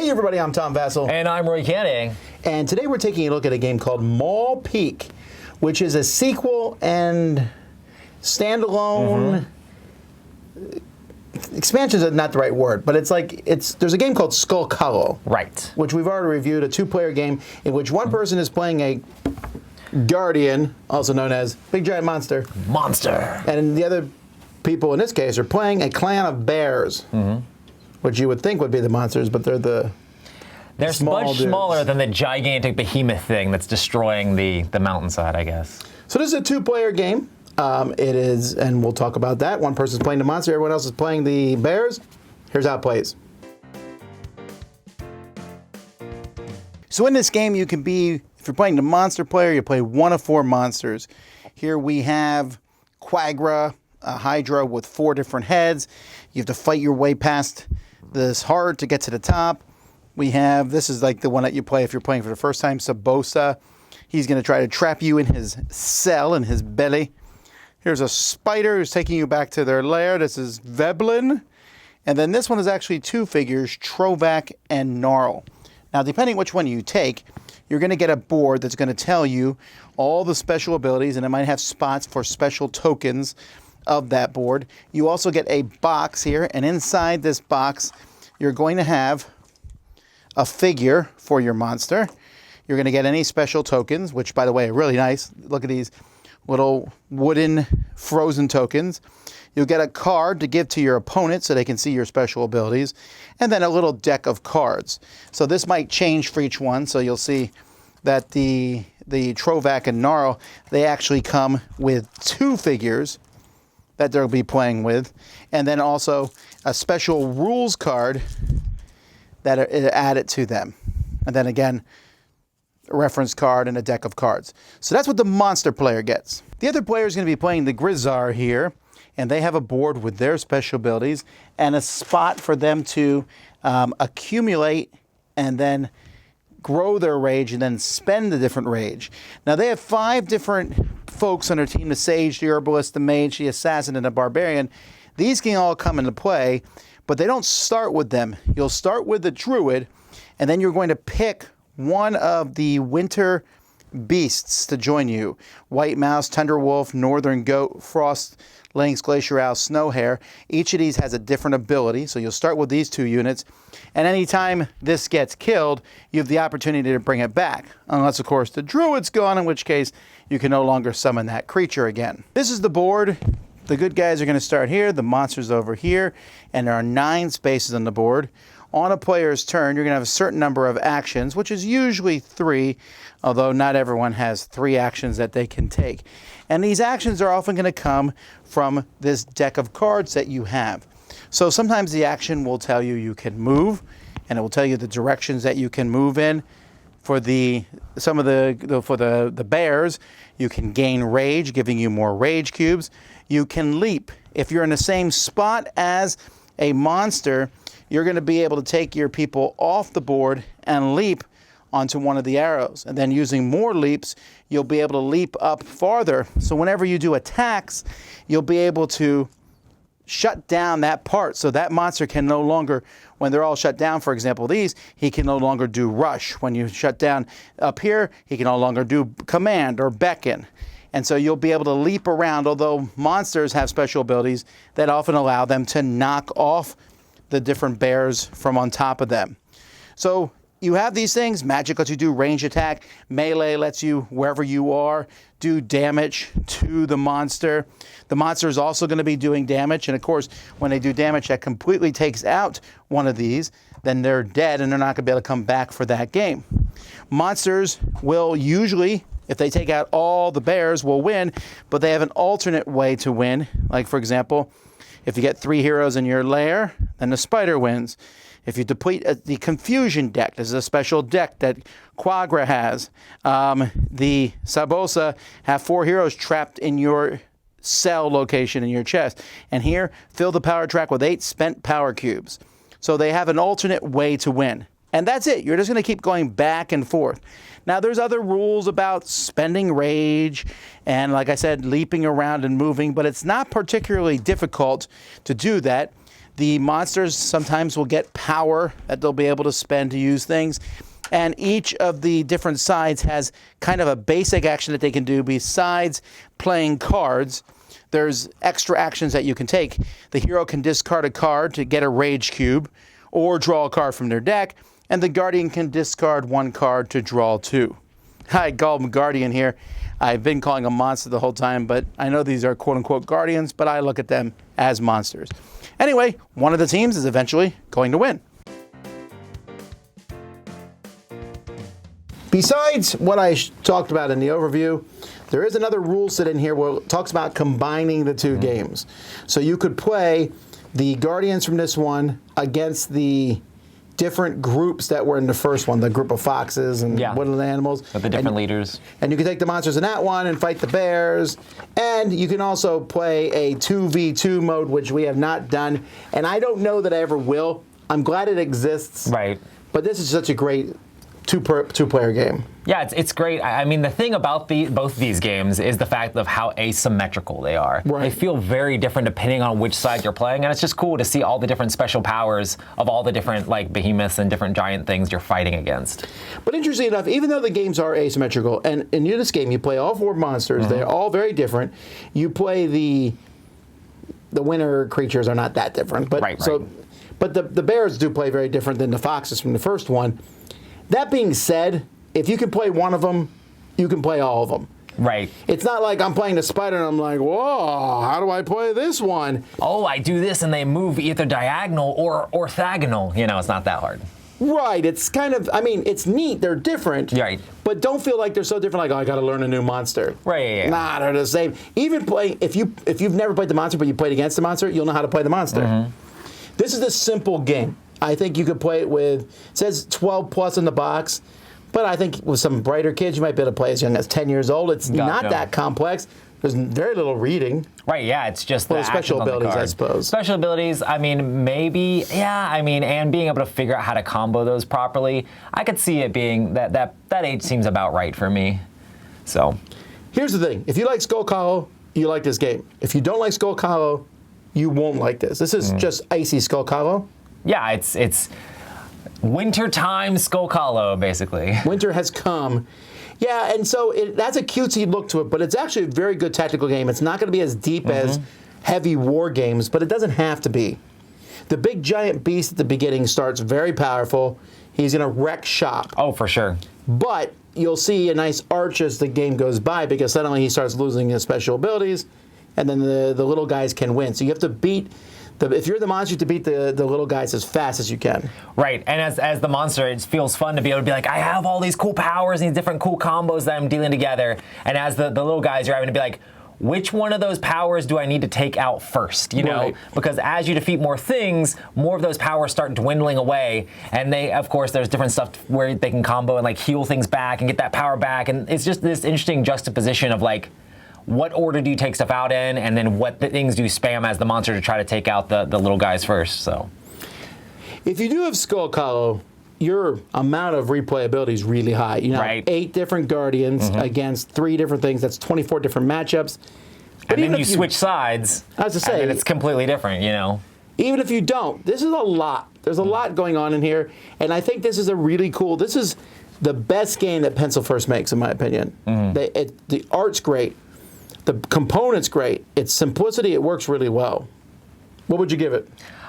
Hey everybody, I'm Tom Vassell. And I'm Roy Canning. And today we're taking a look at a game called Maul Peak, which is a sequel and standalone. Expansion is not the right word, but there's a game called Skull Hollow. Right. Which we've already reviewed, a two-player game in which one person is playing a guardian, also known as Big Giant Monster. Monster. And the other people in this case are playing a clan of bears. Which you would think would be the monsters, but they're much smaller than the gigantic behemoth thing that's destroying the mountainside, I guess. So this is a two-player game. It is, and we'll talk about that. One person's playing the monster, everyone else is playing the bears. Here's how it plays. So in this game, you can be, if you're playing the monster player, you play one of four monsters. Here we have Quagra, a Hydra with 4 different heads. You have to fight your way past this heart to get to the top. We have, this is like the one that you play if you're playing for the first time, Sabosa. He's going to try to trap you in his cell, in his belly. Here's a spider who's taking you back to their lair. This is Veblen. And then this one is actually 2 figures, Trovac and Gnarl. Now, depending which one you take, you're going to get a board that's going to tell you all the special abilities, and it might have spots for special tokens of that board. You also get a box here, and inside this box, you're going to have a figure for your monster. You're going to get any special tokens, which, by the way, are really nice. Look at these little wooden frozen tokens. You'll get a card to give to your opponent so they can see your special abilities, and then a little deck of cards. So this might change for each one, so you'll see that the Trovac and Gnarl, they actually come with 2 figures that they'll be playing with, and then also a special rules card that are added to them. And then again, a reference card and a deck of cards. So that's what the monster player gets. The other player is going to be playing the Grizzar here, and they have a board with their special abilities and a spot for them to accumulate and then grow their rage and then spend the different rage. Now they have 5 different folks on their team: the Sage, the Herbalist, the Mage, the Assassin, and the Barbarian. These can all come into play, but they don't start with them. You'll start with the Druid, and then you're going to pick one of the winter beasts to join you. White Mouse, Thunderwolf, Northern Goat, Frost Lynx, Glacier Owl, Snow Hare. Each of these has a different ability, so you'll start with these 2 units. And anytime this gets killed, you have the opportunity to bring it back. Unless, of course, the Druid's gone, in which case you can no longer summon that creature again. This is the board. The good guys are going to start here, the monsters over here, and there are 9 spaces on the board. On a player's turn, you're going to have a certain number of actions, which is usually 3, although not everyone has 3 actions that they can take. And these actions are often going to come from this deck of cards that you have. So sometimes the action will tell you you can move, and it will tell you the directions that you can move in. For the bears, you can gain rage, giving you more rage cubes. You can leap. If you're in the same spot as a monster, you're going to be able to take your people off the board and leap onto one of the arrows. And then using more leaps, you'll be able to leap up farther. So whenever you do attacks, you'll be able to shut down that part. So that monster can no longer, when they're all shut down, for example, these, he can no longer do rush. When you shut down up here, he can no longer do command or beckon. And so you'll be able to leap around, although monsters have special abilities that often allow them to knock off the different bears from on top of them. So you have these things. Magic lets you do range attack. Melee lets you, wherever you are, do damage to the monster. The monster is also going to be doing damage. And of course, when they do damage that completely takes out one of these, then they're dead and they're not going to be able to come back for that game. Monsters will usually, if they take out all the bears, will win, but they have an alternate way to win. Like, for example, if you get 3 heroes in your lair, then the spider wins. If you deplete the Confusion deck, this is a special deck that Quagra has. The Sabosa have 4 heroes trapped in your cell location in your chest. And here, fill the power track with 8 spent power cubes. So they have an alternate way to win. And that's it. You're just going to keep going back and forth. Now, there's other rules about spending rage and, like I said, leaping around and moving, but it's not particularly difficult to do that. The monsters sometimes will get power that they'll be able to spend to use things. And each of the different sides has kind of a basic action that they can do besides playing cards. There's extra actions that you can take. The hero can discard a card to get a rage cube or draw a card from their deck, and the guardian can discard one card to draw two. I call them guardian here. I've been calling them monster the whole time, but I know these are quote-unquote guardians, but I look at them as monsters. Anyway, one of the teams is eventually going to win. Besides what I talked about in the overview, there is another rule set in here where it talks about combining the two games. So you could play the Guardians from this one against the different groups that were in the first one, the group of foxes and woodland animals. With the different leaders. And you can take the monsters in that one and fight the bears. And you can also play a 2v2 mode, which we have not done. And I don't know that I ever will. I'm glad it exists. Right. But this is such a great two-player game. Yeah, it's great. I mean, the thing about both these games is the fact of how asymmetrical they are. Right. They feel very different depending on which side you're playing, and it's just cool to see all the different special powers of all the different like behemoths and different giant things you're fighting against. But interesting enough, even though the games are asymmetrical, and in this game you play all four monsters, they're all very different. You play the winter creatures are not that different, but but the bears do play very different than the foxes from the first one. That being said, if you can play one of them, you can play all of them. Right. It's not like I'm playing the spider and I'm like, whoa, how do I play this one? Oh, I do this and they move either diagonal or orthogonal. You know, it's not that hard. Right. It's kind of, I mean, it's neat. They're different. Right. But don't feel like they're so different, like, oh, I got to learn a new monster. Right, yeah. Nah, they're the same. Even playing, if you've never played the monster, but you played against the monster, you'll know how to play the monster. This is a simple game. I think you could play it with, it says 12 plus in the box, but I think with some brighter kids, you might be able to play as young as 10 years old. It's not that complex. There's very little reading. Right, yeah, it's just the special abilities, I suppose. Special abilities, I mean, maybe, yeah, I mean, and being able to figure out how to combo those properly, I could see it being, that age seems about right for me, so. Here's the thing, if you like Skull Hollow, you like this game. If you don't like Skull Hollow, you won't like this. This is just icy Skull Hollow. Yeah, it's wintertime Skull Hollow, basically. Winter has come. Yeah, and so that's a cutesy look to it, but it's actually a very good tactical game. It's not going to be as deep as heavy war games, but it doesn't have to be. The big giant beast at the beginning starts very powerful. He's going to wreck shop. Oh, for sure. But you'll see a nice arch as the game goes by, because suddenly he starts losing his special abilities, and then the little guys can win. So you have to beat... if you're the monster, to beat the little guys as fast as you can. Right, and as the monster, it feels fun to be able to be like, I have all these cool powers and these different cool combos that I'm dealing together. And as the little guys, you're having to be like, which one of those powers do I need to take out first? You know, because as you defeat more things, more of those powers start dwindling away. And of course, there's different stuff where they can combo and like heal things back and get that power back. And it's just this interesting juxtaposition of like, what order do you take stuff out in, and then what things do you spam as the monster to try to take out the little guys first? So, if you do have Skull Hollow, your amount of replayability is really high. You know, 8 different guardians against 3 different things. That's 24 different matchups. But and then you switch sides. I was to say, and it's completely different. You know, even if you don't, this is a lot. There's a lot going on in here, and I think this is a really cool. This is the best game that Pencil First makes, in my opinion. The art's great. The component's great. Its simplicity, it works really well. What would you give it?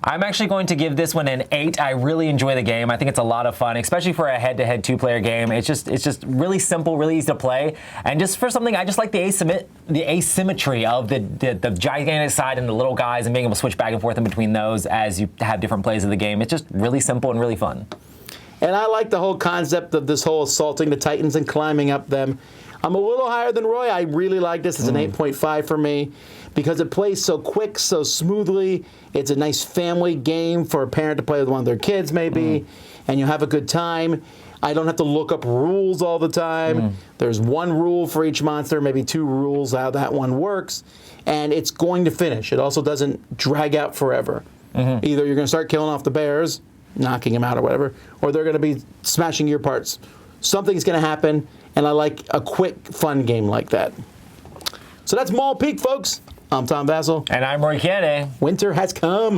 I'm actually going to give this one an 8. I really enjoy the game. I think it's a lot of fun, especially for a head-to-head 2-player game. It's just really simple, really easy to play, and just for something, I just like the asymmetry of the gigantic side and the little guys, and being able to switch back and forth in between those as you have different plays of the game. It's just really simple and really fun. And I like the whole concept of this whole assaulting the Titans and climbing up them. I'm a little higher than Roy. I really like this. It's an 8.5 for me because it plays so quick, so smoothly. It's a nice family game for a parent to play with one of their kids, maybe, and you have a good time. I don't have to look up rules all the time. There's one rule for each monster, maybe 2 rules how that one works, and it's going to finish. It also doesn't drag out forever. Either you're going to start killing off the bears, knocking them out or whatever, or they're going to be smashing your parts. Something's going to happen. And I like a quick, fun game like that. So that's Maul Peak, folks. I'm Tom Vassell. And I'm Roy Kennedy. Winter has come.